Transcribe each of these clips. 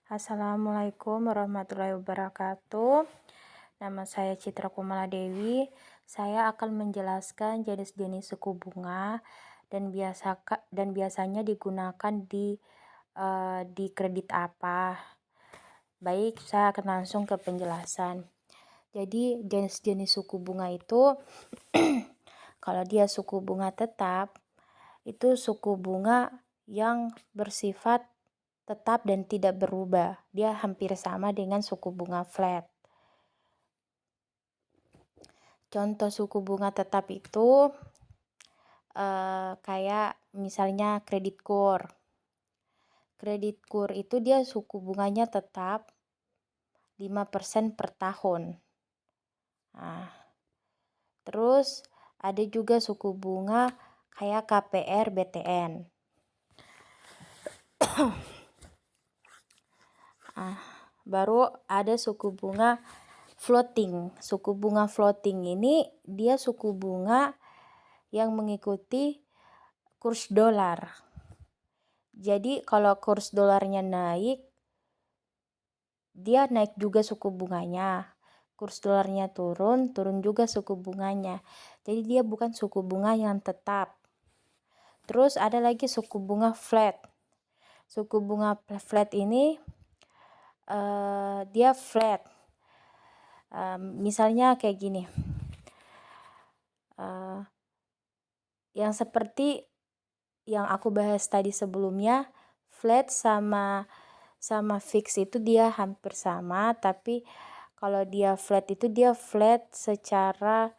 Assalamualaikum warahmatullahi wabarakatuh. Nama saya Citra Kumala Dewi. Saya akan menjelaskan jenis-jenis suku bunga dan biasanya digunakan di kredit apa. Baik, saya akan langsung ke penjelasan. Jadi jenis-jenis suku bunga itu kalau dia suku bunga tetap, itu suku bunga yang bersifat tetap dan tidak berubah. Dia hampir sama dengan suku bunga flat. Contoh suku bunga tetap itu kayak misalnya kredit KUR. Kredit KUR itu dia suku bunganya tetap 5% per tahun. Nah, terus ada juga suku bunga kayak KPR BTN. Baru ada suku bunga floating. Suku bunga floating ini dia suku bunga yang mengikuti kurs dolar. Jadi kalau kurs dolarnya naik, dia naik juga suku bunganya. Kurs dolarnya turun juga suku bunganya. Jadi dia bukan suku bunga yang tetap. Terus ada lagi suku bunga flat. Suku bunga flat ini dia flat. Misalnya kayak gini. Yang seperti yang aku bahas tadi sebelumnya, flat sama fix itu dia hampir sama, tapi kalau dia flat itu dia flat secara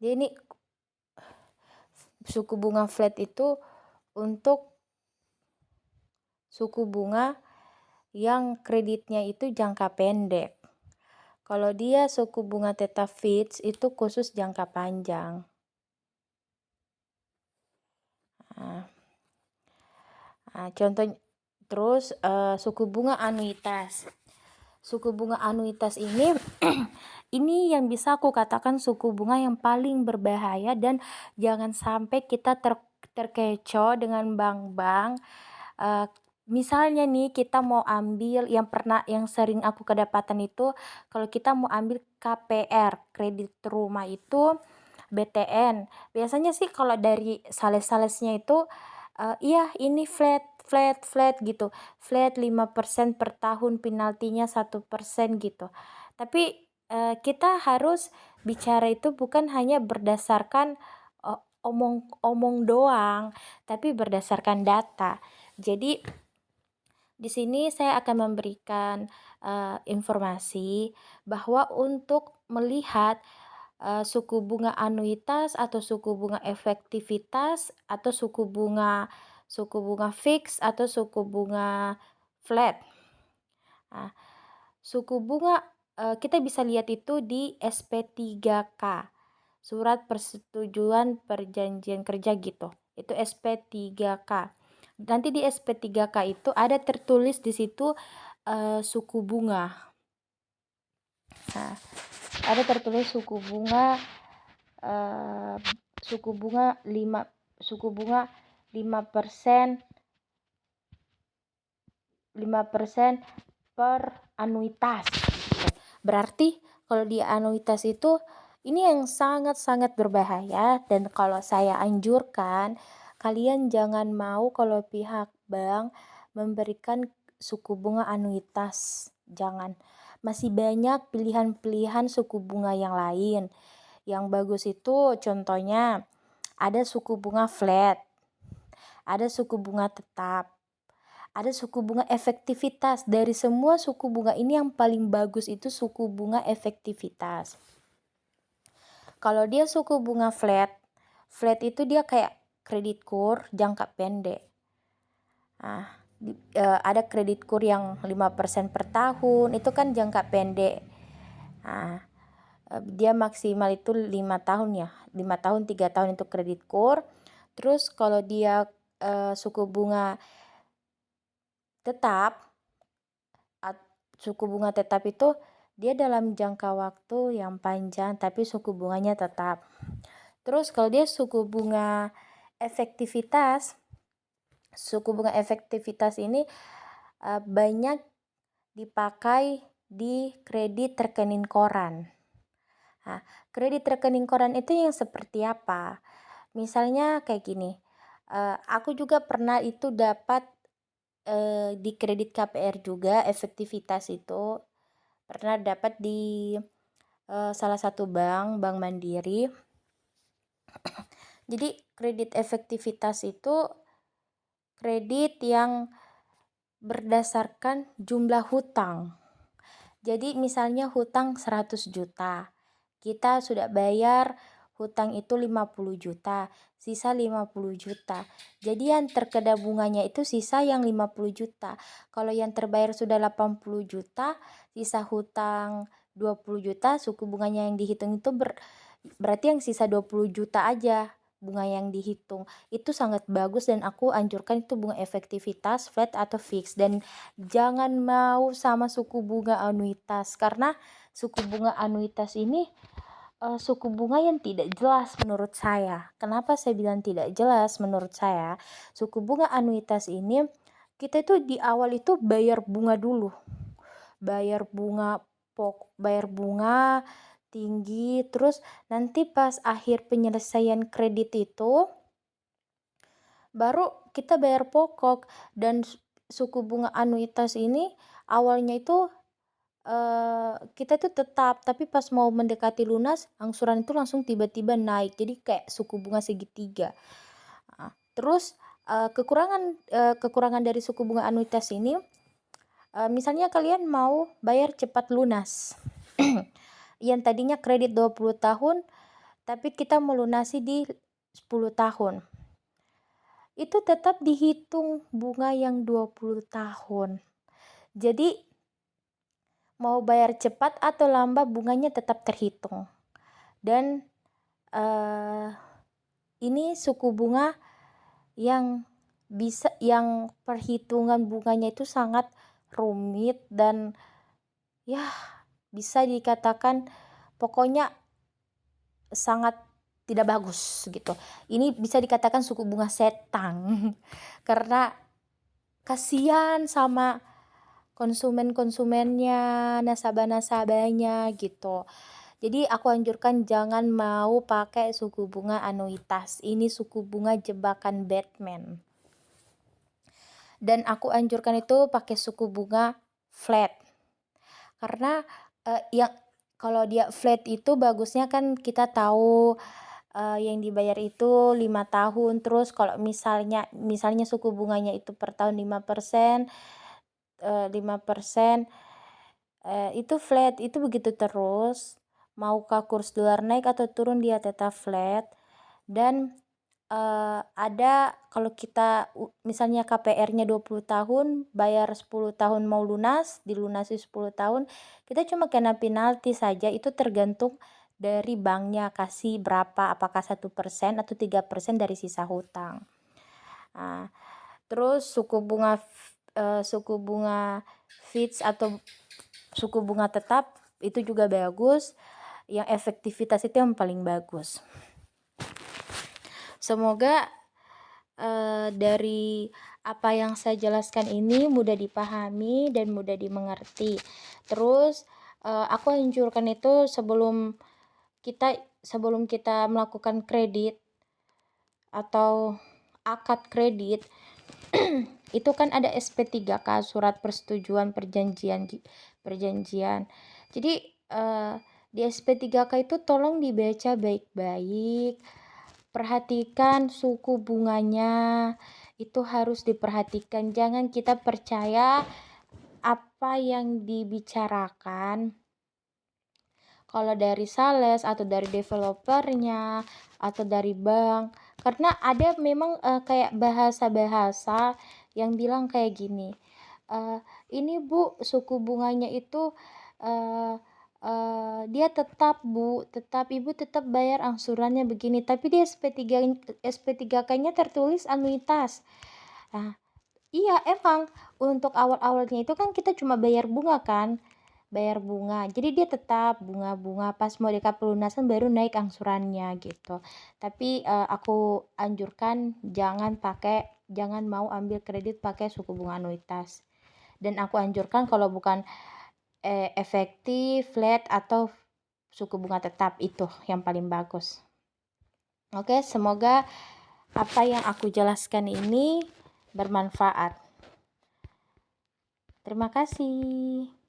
dia ini suku bunga flat itu untuk suku bunga yang kreditnya itu jangka pendek. Kalau dia suku bunga tetap fix itu khusus jangka panjang. Contoh terus suku bunga anuitas. Suku bunga anuitas ini ini yang bisa aku katakan suku bunga yang paling berbahaya, dan jangan sampai kita terkecoh dengan bank-bank. Misalnya nih kita mau ambil yang sering aku kedapatan itu, kalau kita mau ambil KPR, kredit rumah itu BTN. Biasanya sih kalau dari sales-salesnya itu iya ini flat gitu. Flat 5% per tahun, penaltinya 1% gitu. Tapi kita harus bicara itu bukan hanya berdasarkan omong doang, tapi berdasarkan data. Jadi di sini saya akan memberikan informasi bahwa untuk melihat suku bunga anuitas atau suku bunga efektivitas atau suku bunga fix atau suku bunga flat. Suku bunga kita bisa lihat itu di SP3K, Surat Persetujuan Perjanjian Kerja gitu. Itu SP3K. Nanti di SP3K itu ada tertulis di situ suku bunga. Ada tertulis suku bunga 5% per anuitas. Berarti kalau di anuitas itu ini yang sangat-sangat berbahaya, dan kalau saya anjurkan kalian jangan mau kalau pihak bank memberikan suku bunga anuitas. Jangan. Masih banyak pilihan-pilihan suku bunga yang lain. Yang bagus itu contohnya ada suku bunga flat, ada suku bunga tetap, ada suku bunga efektivitas. Dari semua suku bunga ini yang paling bagus itu suku bunga efektivitas. Kalau dia suku bunga flat itu dia kayak kredit KUR jangka pendek. Ada kredit KUR yang 5% per tahun, itu kan jangka pendek. Dia maksimal itu 5 tahun ya, 5 tahun 3 tahun itu kredit KUR. Terus kalau dia suku bunga tetap, itu dia dalam jangka waktu yang panjang tapi suku bunganya tetap. Terus kalau dia suku bunga efektivitas ini banyak dipakai di kredit rekening koran. Nah, kredit rekening koran itu yang seperti apa? Misalnya kayak gini, aku juga pernah itu dapat di kredit KPR juga, efektivitas itu pernah dapat di salah satu bank Mandiri. Jadi kredit efektivitas itu kredit yang berdasarkan jumlah hutang. Jadi misalnya hutang 100 juta, kita sudah bayar hutang itu 50 juta, sisa 50 juta. Jadi yang terkena bunganya itu sisa yang 50 juta. Kalau yang terbayar sudah 80 juta, sisa hutang 20 juta, suku bunganya yang dihitung itu berarti yang sisa 20 juta aja bunga yang dihitung. Itu sangat bagus dan aku anjurkan itu bunga efektivitas, flat atau fix. Dan jangan mau sama suku bunga anuitas, karena suku bunga anuitas ini suku bunga yang tidak jelas menurut saya. Kenapa saya bilang tidak jelas menurut saya? Suku bunga anuitas ini kita itu di awal itu bayar bunga dulu. Bayar bunga tinggi, terus nanti pas akhir penyelesaian kredit itu baru kita bayar pokok. Dan suku bunga anuitas ini awalnya itu kita tuh tetap, tapi pas mau mendekati lunas angsuran itu langsung tiba-tiba naik, jadi kayak suku bunga segitiga. Terus kekurangan dari suku bunga anuitas ini, misalnya kalian mau bayar cepat lunas yang tadinya kredit 20 tahun tapi kita melunasi di 10 tahun, itu tetap dihitung bunga yang 20 tahun. Jadi mau bayar cepat atau lambat bunganya tetap terhitung. Dan ini suku bunga yang perhitungan bunganya itu sangat rumit dan ya bisa dikatakan pokoknya sangat tidak bagus gitu. Ini bisa dikatakan suku bunga setan karena kasihan sama konsumennya, nasabah-nasabahnya gitu. Jadi aku anjurkan jangan mau pakai suku bunga anuitas. Ini suku bunga jebakan Batman. Dan aku anjurkan itu pakai suku bunga flat. Karena kalau dia flat itu bagusnya kan kita tahu yang dibayar itu 5 tahun. Terus kalau misalnya suku bunganya itu per tahun 5%, itu flat, itu begitu terus. Maukah kurs dolar naik atau turun dia tetap flat. Dan ada kalau kita misalnya KPR-nya 20 tahun, bayar 10 tahun mau lunas, dilunasi 10 tahun, kita cuma kena penalti saja. Itu tergantung dari banknya kasih berapa, apakah 1% atau 3% dari sisa hutang. Terus suku bunga fixed atau suku bunga tetap itu juga bagus. Yang efektivitas itu yang paling bagus. Semoga dari apa yang saya jelaskan ini mudah dipahami dan mudah dimengerti. Terus aku anjurkan itu sebelum kita melakukan kredit atau akad kredit itu kan ada SP3K, surat persetujuan perjanjian. Jadi di SP3K itu tolong dibaca baik-baik. Perhatikan suku bunganya, itu harus diperhatikan. Jangan kita percaya apa yang dibicarakan kalau dari sales atau dari developernya atau dari bank. Karena ada memang kayak bahasa-bahasa yang bilang kayak gini, ini Bu suku bunganya itu dia tetap Ibu tetap bayar angsurannya begini, tapi di SP3K-nya tertulis anuitas. Nah, iya emang untuk awal-awalnya itu kan kita cuma bayar bunga kan, bayar bunga. Jadi dia tetap bunga-bunga, pas mau dekat pelunasan baru naik angsurannya gitu. Tapi aku anjurkan jangan mau ambil kredit pakai suku bunga anuitas. Dan aku anjurkan kalau bukan efektif, flat atau suku bunga tetap, itu yang paling bagus. Oke, semoga apa yang aku jelaskan ini bermanfaat. Terima kasih.